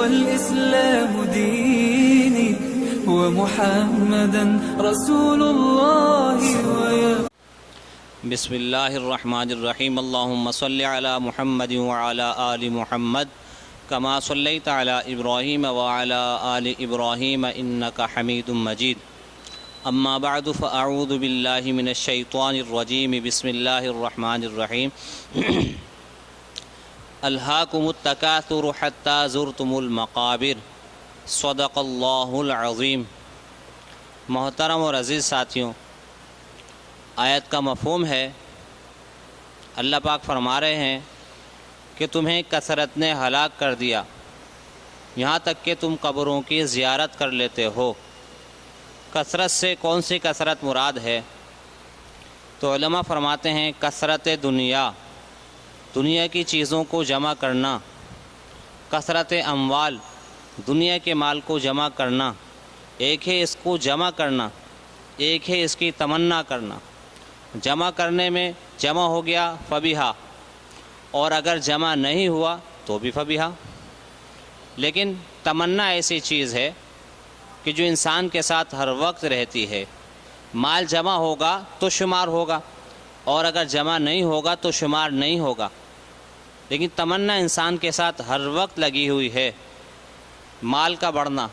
والإسلام ديني ومحمدا رسول الله بسم اللہ الرحمن الرحیم اللہم صلی علی محمد وعلی آل محمد کما صلیت علی ابراہیم وعلی آل ابراہیم انک حمید مجید اما بعد فاعوذ باللہ من الشیطان الرجیم بسم اللہ الرحمن الرحیم الہاکم التکاثر حتی زرتم المقابر صدق اللہ العظیم۔ محترم اور عزیز ساتھیوں، آیت کا مفہوم ہے، اللہ پاک فرما رہے ہیں کہ تمہیں کثرت نے ہلاک کر دیا، یہاں تک کہ تم قبروں کی زیارت کر لیتے ہو۔ کثرت سے کون سی کثرت مراد ہے؟ تو علماء فرماتے ہیں کثرت دنیا کی چیزوں کو جمع کرنا، کثرت اموال دنیا کے مال کو جمع کرنا، ایک ہے اس کو جمع کرنا، ایک ہے اس کی تمنا کرنا۔ جمع کرنے میں جمع ہو گیا فبیہا، اور اگر جمع نہیں ہوا تو بھی فبیہا۔ لیکن تمنا ایسی چیز ہے کہ جو انسان کے ساتھ ہر وقت رہتی ہے۔ مال جمع ہوگا تو شمار ہوگا، اور اگر جمع نہیں ہوگا تو شمار نہیں ہوگا، لیکن تمنا انسان کے ساتھ ہر وقت لگی ہوئی ہے۔ مال کا بڑھنا،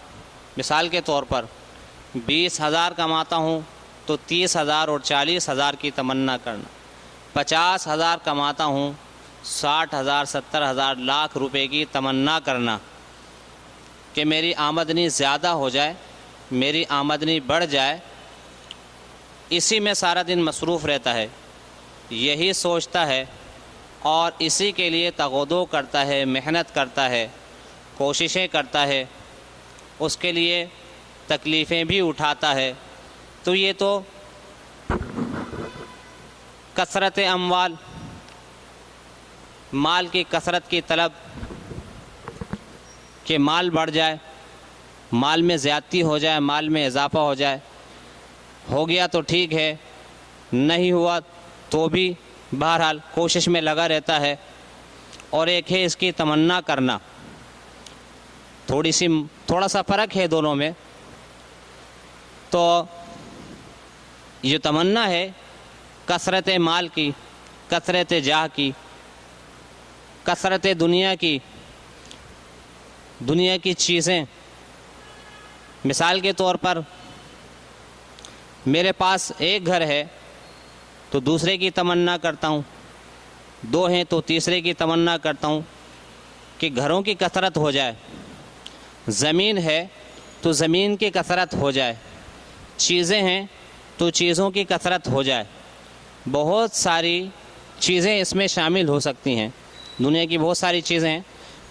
مثال کے طور پر 20,000 کماتا ہوں تو 30,000 اور 40,000 کی تمنا کرنا، 50,000 کماتا ہوں 60,000 70,000 لاکھ روپے کی تمنا کرنا کہ میری آمدنی زیادہ ہو جائے، میری آمدنی بڑھ جائے۔ اسی میں سارا دن مصروف رہتا ہے، یہی سوچتا ہے اور اسی کے لیے تغودو کرتا ہے، محنت کرتا ہے، کوششیں کرتا ہے، اس کے لیے تکلیفیں بھی اٹھاتا ہے۔ تو یہ تو کثرت اموال، مال کی کثرت کی طلب کہ مال بڑھ جائے، مال میں زیادتی ہو جائے، مال میں اضافہ ہو جائے۔ ہو گیا تو ٹھیک ہے، نہیں ہوا تو بھی بہرحال کوشش میں لگا رہتا ہے۔ اور ایک ہے اس کی تمنا کرنا، تھوڑا سا فرق ہے دونوں میں۔ تو یہ تمنا ہے کثرت مال کی، کثرت جاہ کی، کثرت دنیا کی چیزیں۔ مثال کے طور پر میرے پاس ایک گھر ہے تو دوسرے کی تمنا کرتا ہوں، 2 ہیں تو تیسرے کی تمنا کرتا ہوں کہ گھروں کی کثرت ہو جائے۔ زمین ہے تو زمین کی کثرت ہو جائے، چیزیں ہیں تو چیزوں کی کثرت ہو جائے۔ بہت ساری چیزیں اس میں شامل ہو سکتی ہیں، دنیا کی بہت ساری چیزیں ہیں۔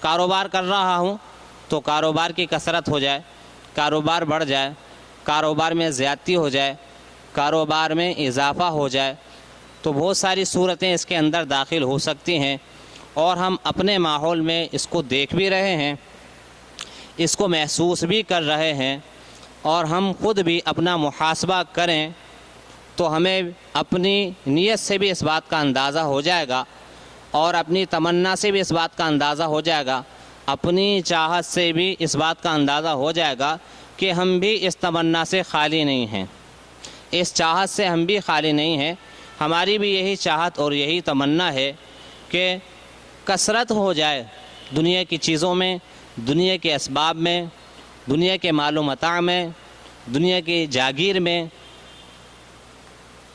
کاروبار کر رہا ہوں تو کاروبار کی کثرت ہو جائے، کاروبار بڑھ جائے، کاروبار میں زیادتی ہو جائے، کاروبار میں اضافہ ہو جائے۔ تو بہت ساری صورتیں اس کے اندر داخل ہو سکتی ہیں، اور ہم اپنے ماحول میں اس کو دیکھ بھی رہے ہیں، اس کو محسوس بھی کر رہے ہیں۔ اور ہم خود بھی اپنا محاسبہ کریں تو ہمیں اپنی نیت سے بھی اس بات کا اندازہ ہو جائے گا، اور اپنی تمنا سے بھی اس بات کا اندازہ ہو جائے گا، اپنی چاہت سے بھی اس بات کا اندازہ ہو جائے گا کہ ہم بھی اس تمنا سے خالی نہیں ہیں، اس چاہت سے ہم بھی خالی نہیں ہیں۔ ہماری بھی یہی چاہت اور یہی تمنا ہے کہ کثرت ہو جائے دنیا کی چیزوں میں، دنیا کے اسباب میں، دنیا کے مال و متاع میں، دنیا کی جاگیر میں۔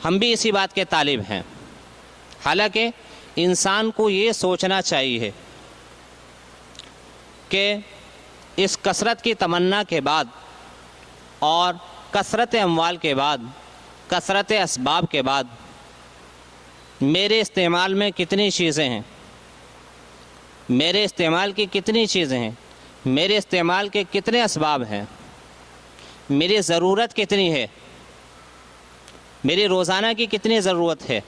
ہم بھی اسی بات کے طالب ہیں۔ حالانکہ انسان کو یہ سوچنا چاہیے کہ اس کثرت کی تمنا کے بعد اور کثرت اموال کے بعد، کثرت اسباب کے بعد میرے استعمال میں کتنی چیزیں ہیں، میرے استعمال کی کتنی چیزیں ہیں، میرے استعمال کے کتنے اسباب ہیں، میری ضرورت کتنی ہے، میری روزانہ کی کتنی ضرورت ہے۔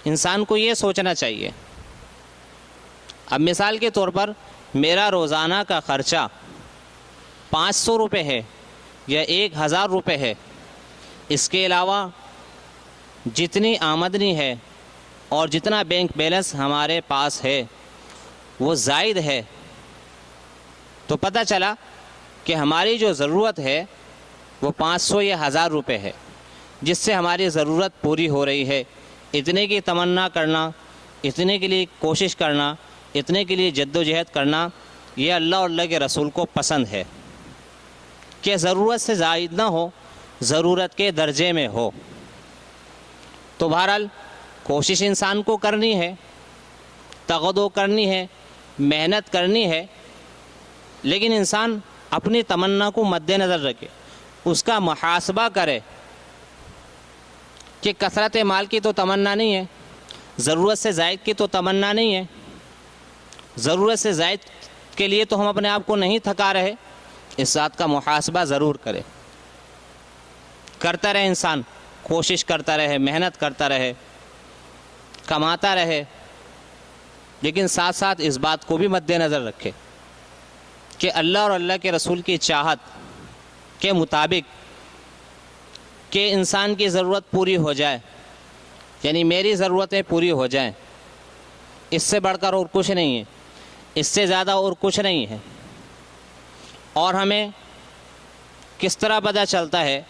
انسان کو یہ سوچنا چاہیے۔ اب مثال کے طور پر میرا روزانہ کا خرچہ 500 روپے ہے یا 1000 روپے ہے، اس کے علاوہ جتنی آمدنی ہے اور جتنا بینک بیلنس ہمارے پاس ہے وہ زائد ہے، تو پتہ چلا کہ ہماری جو ضرورت ہے وہ 500 یا 1000 روپے ہے، جس سے ہماری ضرورت پوری ہو رہی ہے۔ اتنے کی تمنا کرنا، اتنے کے لیے کوشش کرنا، اتنے کے لیے جد و جہد کرنا، یہ اللہ اور اللہ کے رسول کو پسند ہے کہ ضرورت سے زائد نہ ہو، ضرورت کے درجے میں ہو۔ تو بہرحال کوشش انسان کو کرنی ہے، تغدو کرنی ہے، محنت کرنی ہے، لیکن انسان اپنی تمنا کو مد نظر رکھے، اس کا محاسبہ کرے کہ کثرت مال کی تو تمنا نہیں ہے، ضرورت سے زائد کی تو تمنا نہیں ہے، ضرورت سے زائد کے لیے تو ہم اپنے آپ کو نہیں تھکا رہے۔ اس ذات کا محاسبہ ضرور کرے، کرتا رہے انسان، کوشش کرتا رہے، محنت کرتا رہے، کماتا رہے، لیکن ساتھ ساتھ اس بات کو بھی مد نظر رکھے کہ اللہ اور اللہ کے رسول کی چاہت کے مطابق کہ انسان کی ضرورت پوری ہو جائے، یعنی میری ضرورتیں پوری ہو جائیں، اس سے بڑھ کر اور کچھ نہیں ہے، اس سے زیادہ اور کچھ نہیں ہے۔ اور ہمیں کس طرح پتہ چلتا ہے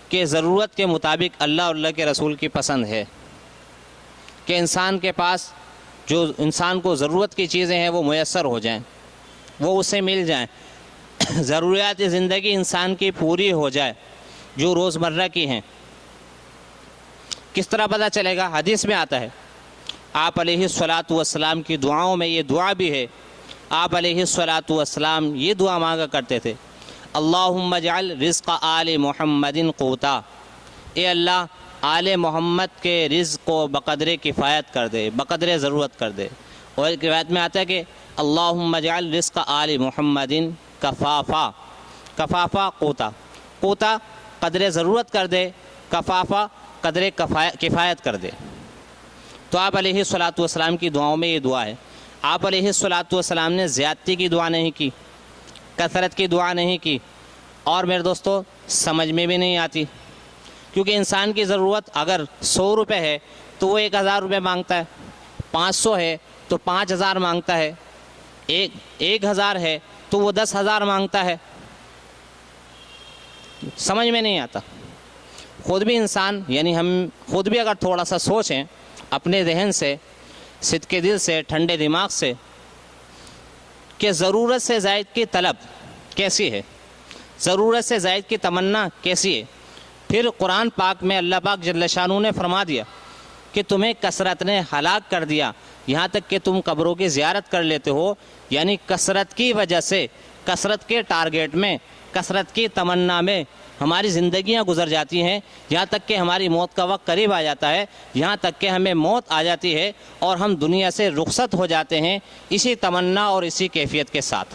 کہ ضرورت کے مطابق اللہ اور اللہ کے رسول کی پسند ہے کہ انسان کے پاس جو انسان کو ضرورت کی چیزیں ہیں وہ میسر ہو جائیں، وہ اسے مل جائیں، ضروریات زندگی انسان کی پوری ہو جائے جو روزمرہ کی ہیں۔ کس طرح پتہ چلے گا؟ حدیث میں آتا ہے، آپ علیہ الصلاۃ والسلام کی دعاؤں میں یہ دعا بھی ہے۔ آپ علیہ الصلاۃ والسلام یہ دعا مانگا کرتے تھے، اللہم اجعل رزق آل محمد قوتا، اے اللہ آل محمد کے رزق کو بقدر کفایت کر دے، بقدر ضرورت کر دے۔ اور ایک روایت میں آتا ہے کہ اللہم اجعل رزق آل محمد کفافا، کفافا قوتا، قوتا قدر ضرورت کر دے، کفافا قدر کفایت کر دے۔ تو آپ علیہ الصلاۃ والسلام کی دعاؤں میں یہ دعا ہے۔ آپ علیہ الصلاۃ والسلام نے زیادتی کی دعا نہیں کی، کثرت کی دعا نہیں کی، اور میرے دوستو سمجھ میں بھی نہیں آتی، کیونکہ انسان کی ضرورت اگر 100 روپے ہے تو وہ 1000 روپے مانگتا ہے، 500 ہے تو 5000 مانگتا ہے، 1000 ہے تو وہ 10,000 مانگتا ہے۔ سمجھ میں نہیں آتا۔ خود بھی انسان، یعنی ہم خود بھی اگر تھوڑا سا سوچیں اپنے ذہن سے، صدق دل سے، ٹھنڈے دماغ سے، کہ ضرورت سے زائد کی طلب کیسی ہے، ضرورت سے زائد کی تمنا کیسی ہے۔ پھر قرآن پاک میں اللہ پاک جل شانہ نے فرما دیا کہ تمہیں کثرت نے ہلاک کر دیا، یہاں تک کہ تم قبروں کی زیارت کر لیتے ہو، یعنی کثرت کی وجہ سے، کثرت کے ٹارگیٹ میں، کثرت کی تمنا میں ہماری زندگیاں گزر جاتی ہیں، یہاں تک کہ ہماری موت کا وقت قریب آ جاتا ہے، یہاں تک کہ ہمیں موت آ جاتی ہے اور ہم دنیا سے رخصت ہو جاتے ہیں اسی تمنا اور اسی کیفیت کے ساتھ۔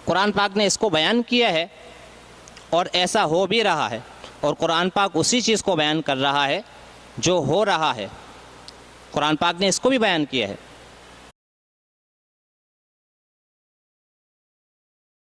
قرآن پاک نے اس کو بیان کیا ہے اور ایسا ہو بھی رہا ہے، اور قرآن پاک اسی چیز کو بیان کر رہا ہے جو ہو رہا ہے۔ قرآن پاک نے اس کو بھی بیان کیا ہے